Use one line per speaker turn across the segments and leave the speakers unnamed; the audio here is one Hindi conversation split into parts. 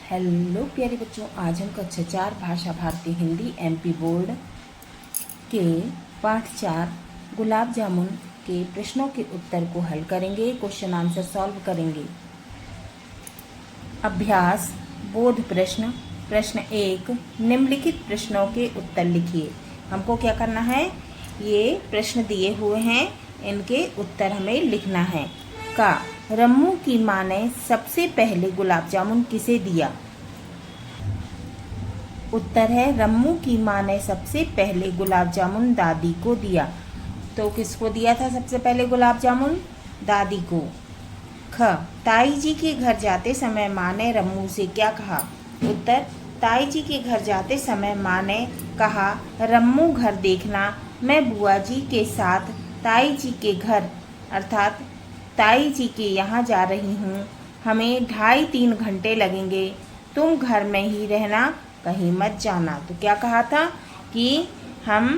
हेलो प्यारे बच्चों, आज हम कक्षा 4 भाषा भारती हिंदी एमपी बोर्ड के पाठ 4 गुलाब जामुन के प्रश्नों के उत्तर को हल करेंगे। क्वेश्चन आंसर सॉल्व करेंगे। अभ्यास बोध प्रश्न। प्रश्न 1, निम्नलिखित प्रश्नों के उत्तर लिखिए। हमको क्या करना है, ये प्रश्न दिए हुए हैं, इनके उत्तर हमें लिखना है। का रम्मू की माँ ने सबसे पहले गुलाब जामुन किसे दिया? उत्तर है रम्मू की माँ ने सबसे पहले गुलाब जामुन दादी को दिया। तो किसको दिया था सबसे पहले गुलाब जामुन? दादी को। ख ताई जी के घर जाते समय माँ ने रम्मू से क्या कहा? उत्तर ताई जी के घर जाते समय माँ ने कहा, रम्मू घर देखना, मैं बुआ जी के साथ ताई जी के घर अर्थात ताई जी के यहाँ जा रही हूँ। हमें 2.5-3 घंटे लगेंगे, तुम घर में ही रहना, कहीं मत जाना। तो क्या कहा था कि हम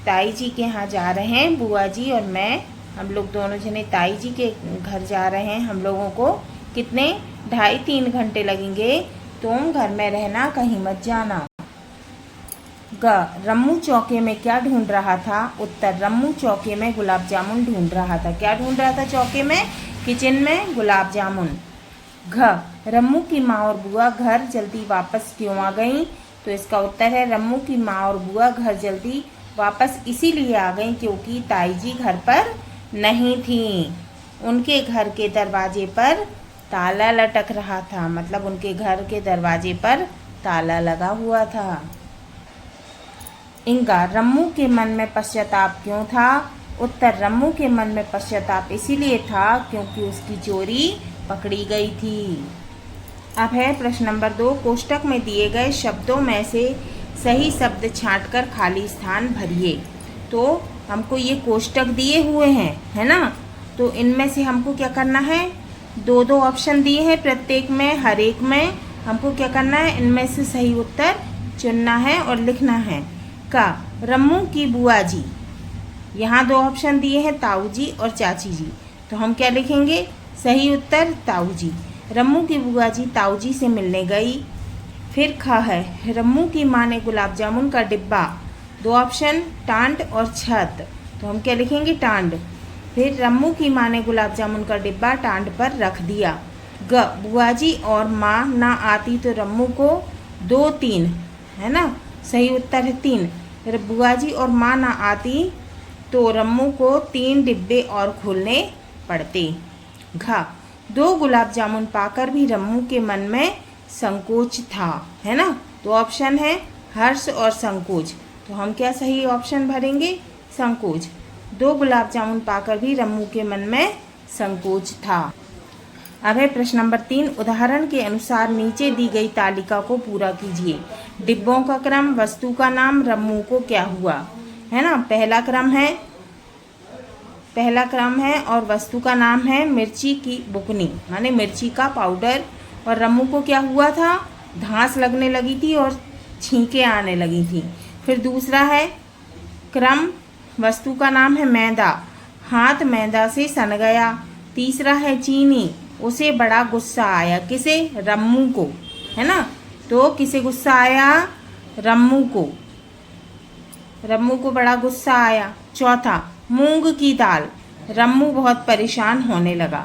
ताई जी के यहाँ जा रहे हैं, बुआ जी और मैं, हम लोग दोनों जने ताई जी के घर जा रहे हैं। हम लोगों को कितने 2.5-3 घंटे लगेंगे, तुम घर में रहना, कहीं मत जाना। ग रम्मू चौके में क्या ढूंढ रहा था? उत्तर रम्मू चौके में गुलाब जामुन ढूंढ रहा था। क्या ढूंढ रहा था चौके में? किचन में गुलाब जामुन। घ रम्मू की माँ और बुआ घर जल्दी वापस क्यों आ गईं? तो इसका उत्तर है रम्मू की माँ और बुआ घर जल्दी वापस इसीलिए आ गईं क्योंकि ताई जी घर पर नहीं थी। उनके घर के दरवाजे पर ताला लटक रहा था, मतलब उनके घर के दरवाजे पर ताला लगा हुआ था। इंगा रम्मू के मन में पश्चाताप क्यों था? उत्तर रम्मू के मन में पश्चाताप इसीलिए था क्योंकि उसकी चोरी पकड़ी गई थी। अब है प्रश्न नंबर 2, कोष्टक में दिए गए शब्दों में से सही शब्द छांटकर खाली स्थान भरिए। तो हमको ये कोष्टक दिए हुए हैं, है ना? तो इनमें से हमको क्या करना है, 2-2 ऑप्शन दिए हैं प्रत्येक में, हर एक में हमको क्या करना है, इनमें से सही उत्तर चुनना है और लिखना है। का रम्मू की बुआ जी, यहाँ 2 ऑप्शन दिए हैं, ताऊ जी और चाची जी। तो हम क्या लिखेंगे? सही उत्तर ताऊ जी। रम्मू की बुआ जी ताऊ जी से मिलने गई। फिर ख है रम्मू की माँ ने गुलाब जामुन का डिब्बा, 2 ऑप्शन टांड और छत। तो हम क्या लिखेंगे? टांड। फिर रम्मू की माँ ने गुलाब जामुन का डिब्बा टांड पर रख दिया। ग बुआ जी और माँ ना आती तो रम्मू को 2-3, है ना? सही उत्तर है 3। बुआ जी और माँ ना आती तो रम्मू को 3 डिब्बे और खोलने पड़ते। घ 2 गुलाब जामुन पाकर भी रम्मू के मन में संकोच था, है ना? 2 ऑप्शन है, हर्ष और संकोच। तो हम क्या सही ऑप्शन भरेंगे? संकोच। 2 गुलाब जामुन पाकर भी रम्मू के मन में संकोच था। अब है प्रश्न नंबर 3, उदाहरण के अनुसार नीचे दी गई तालिका को पूरा कीजिए। डिब्बों का क्रम, वस्तु का नाम, रम्मू को क्या हुआ, है ना? पहला क्रम है और वस्तु का नाम है मिर्ची की बुकनी, माने मिर्ची का पाउडर। और रम्मू को क्या हुआ था? धांस लगने लगी थी और छींके आने लगी थी। फिर दूसरा है क्रम, वस्तु का नाम है मैदा, हाथ मैदा से सन गया। तीसरा है चीनी, उसे बड़ा गुस्सा आया। किसे? रम्मू को, है ना? तो किसे गुस्सा आया? रम्मू को। रम्मू को बड़ा गुस्सा आया। चौथा मूंग की दाल, रम्मू बहुत परेशान होने लगा।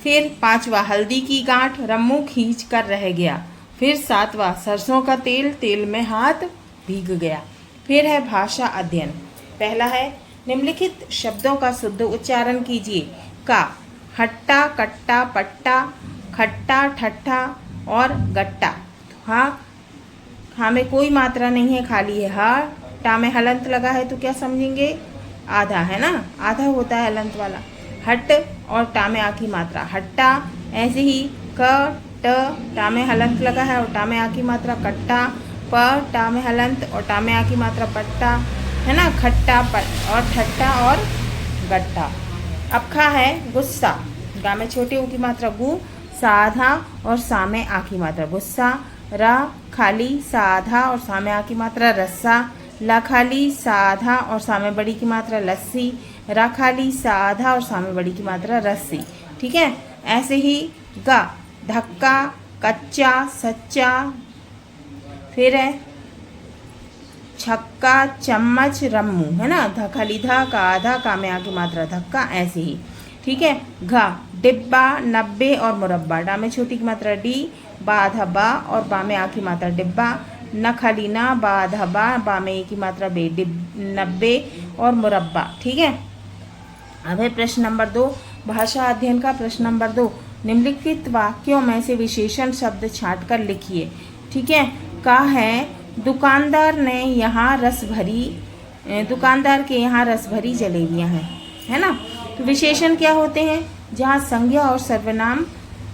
फिर 5वां हल्दी की गांठ, रम्मू खींच कर रह गया। फिर 7वां सरसों का तेल, तेल में हाथ भीग गया। फिर है भाषा अध्ययन। पहला है निम्नलिखित शब्दों का शुद्ध उच्चारण कीजिए। का हट्टा, कट्टा, पट्टा, खट्टा, ठट्ठा और गट्टा। हाँ में कोई मात्रा नहीं है, खाली है हा। टा में हलंत लगा है तो क्या समझेंगे? आधा, है ना? आधा होता है हलंत वाला। हट और टा में आ की मात्रा हट्टा। ऐसे ही क ट टा में हलंत लगा है और टा में आ की मात्रा कट्टा। प टा में हलंत और टा में आ की मात्रा पट्टा, है ना? खट्टा और ठट्टा और गट्टा। अब खा है गुस्सा, गा में छोटे ऊ की मात्रा गु, साधा और सा में आ की मात्रा गुस्सा। रा खाली साधा और सा में आ की मात्रा रस्सा। ला खाली साधा और सा में बड़ी की मात्रा लस्सी। रा खाली साधा और सा में बड़ी की मात्रा रस्सी। ठीक है? ऐसे ही गा धक्का, कच्चा, सच्चा, फिर है छक्का, चम्मच, रम्मू, है ना। ध खाली धा का आधा, का में आगे मात्रा धक्का, ऐसे ही। ठीक है। घ डिब्बा, 90 और मुरब्बा, डा में छोटी की मात्रा डी, बा आधा बा और बा में आ की मात्रा डिब्बा, न खाली ना, बा आधा बा में ए की मात्रा बे, 90 और मुरब्बा। ठीक है। अब है प्रश्न नंबर 2, भाषा अध्ययन का प्रश्न नंबर 2, निम्नलिखित वाक्यों में से विशेषण शब्द छांटकर लिखिए। ठीक है। का है दुकानदार के यहाँ रस भरी जलेबियाँ हैं, है ना। तो विशेषण क्या होते हैं? जहाँ संज्ञा और सर्वनाम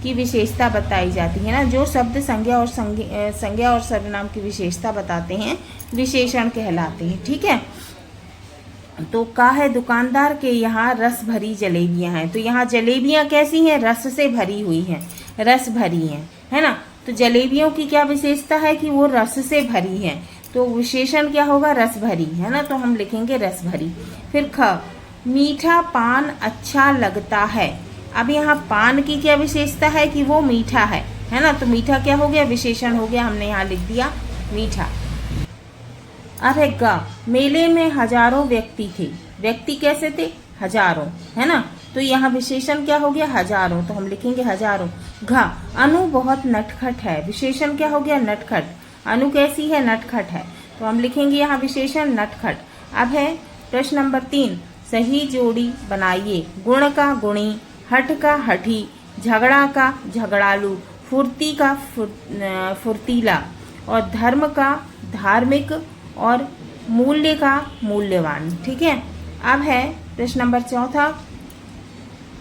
की विशेषता बताई जाती है ना, जो शब्द संज्ञा और सर्वनाम की विशेषता बताते हैं विशेषण कहलाते हैं। ठीक है। तो का है दुकानदार के यहाँ रस भरी जलेबियाँ हैं। तो यहाँ जलेबियाँ कैसी हैं? रस से भरी हुई हैं, रस भरी हैं, है ना। तो जलेबियों की क्या विशेषता है कि वो रस से भरी हैं, तो विशेषण क्या होगा? रस भरी, है ना। तो हम लिखेंगे रस भरी। फिर ख मीठा पान अच्छा लगता है। अब यहाँ पान की क्या विशेषता है कि वो मीठा है ना। तो मीठा क्या हो गया? विशेषण हो गया, हमने यहाँ लिख दिया मीठा। अब है ग मेले में हजारों व्यक्ति थे। व्यक्ति कैसे थे? हजारों, है ना। तो यहाँ विशेषण क्या हो गया? हजारों, तो हम लिखेंगे हजारों। घ अनु बहुत नटखट है। विशेषण क्या हो गया? नटखट। अनु कैसी है? नटखट है, तो हम लिखेंगे यहाँ विशेषण नटखट। अब है प्रश्न नंबर 3, सही जोड़ी बनाइए। गुण का गुणी, हठ का हठी, झगड़ा का झगड़ालू, फुर्ती का फुर्तीला और धर्म का धार्मिक और मूल्य का मूल्यवान। ठीक है। अब है प्रश्न नंबर 4,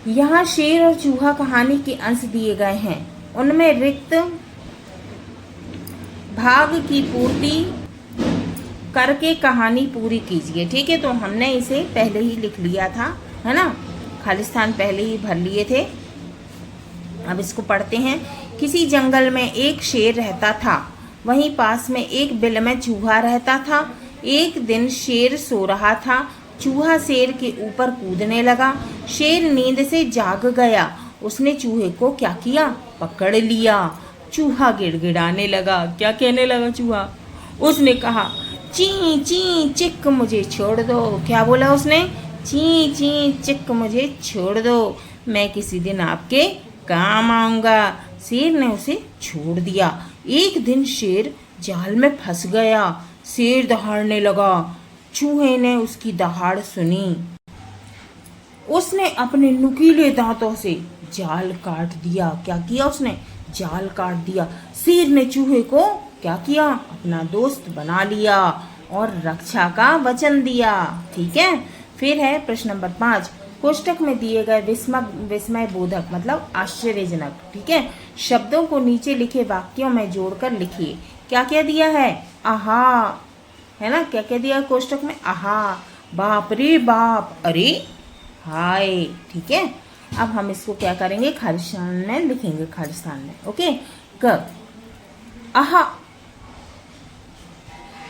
यहाँ शेर और चूहा कहानी के अंश दिए गए हैं, उनमें रिक्त भाग की पूर्ति करके कहानी पूरी कीजिए। ठीक है। तो हमने इसे पहले ही लिख लिया था, है ना, खालिस्तान पहले ही भर लिए थे। अब इसको पढ़ते हैं। किसी जंगल में एक शेर रहता था, वहीं पास में एक बिल में चूहा रहता था। एक दिन शेर सो रहा था, चूहा शेर के ऊपर कूदने लगा। शेर नींद से जाग गया, उसने चूहे को क्या किया? पकड़ लिया। चूहा गिड़गिड़ाने लगा। क्या कहने लगा चूहा? उसने कहा ची ची चिक मुझे छोड़ दो। क्या बोला उसने? ची ची चिक मुझे छोड़ दो, मैं किसी दिन आपके काम आऊंगा। शेर ने उसे छोड़ दिया। एक दिन शेर जाल में फंस गया। शेर दहाड़ने लगा। चूहे ने उसकी दहाड़ सुनी। उसने अपने नुकीले दांतों से जाल काट दिया। क्या किया उसने? जाल काट दिया। शेर ने चूहे को क्या किया? अपना दोस्त बना लिया और रक्षा का वचन दिया। ठीक है। फिर है प्रश्न नंबर 5, कोष्टक में दिए गए विस्मय बोधक मतलब आश्चर्यजनक, ठीक है, शब्दों को नीचे लिखे वाक्यों में जोड़कर लिखिए। क्या क्या दिया है? आहा, है ना। क्या क्या दिया है कोष्टक में? आहा, बाप रे बाप, अरे, हाय। ठीक है। अब हम इसको क्या करेंगे? खालिस्तान में लिखेंगे, खालिस्तान में। ओके। क आहा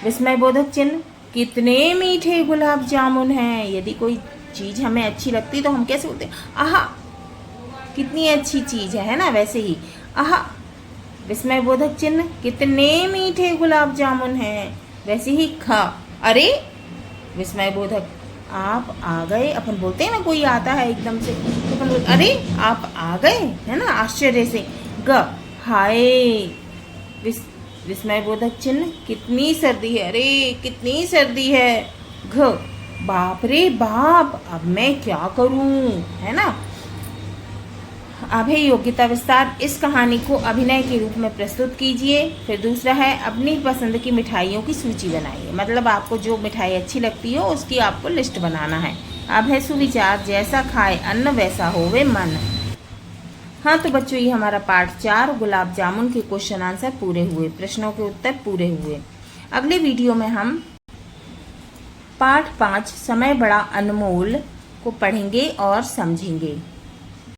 विस्मय बोधक चिन्ह, कितने मीठे गुलाब जामुन हैं। यदि कोई चीज हमें अच्छी लगती तो हम कैसे बोलते हैं? आहा, कितनी अच्छी चीज है ना। वैसे ही आहा विस्मय बोधक चिन्ह, कितने मीठे गुलाब जामुन हैं। वैसे ही ख, अरे विस्मय बोधक, आप आ गए। अपन बोलते हैं ना, कोई आता है एकदम से तो अपन बोलते अरे आप आ गए, है ना, आश्चर्य से। ग, हाय विस्मय बोधक चिन्ह, कितनी सर्दी है। अरे कितनी सर्दी है। घ, बाप रे बाप, अब मैं क्या करूं, है ना। अब है योग्यता विस्तार। इस कहानी को अभिनय के रूप में प्रस्तुत कीजिए। फिर दूसरा है अपनी पसंद की मिठाइयों की सूची बनाइए। मतलब आपको जो मिठाई अच्छी लगती हो उसकी आपको लिस्ट बनाना है। अब है सुविचार, जैसा खाए अन्न वैसा होवे मन। हाँ तो बच्चों, ये हमारा पार्ट 4 गुलाब जामुन के क्वेश्चन आंसर पूरे हुए, प्रश्नों के उत्तर पूरे हुए। अगले वीडियो में हम पार्ट 5 समय बड़ा अनमोल को पढ़ेंगे और समझेंगे।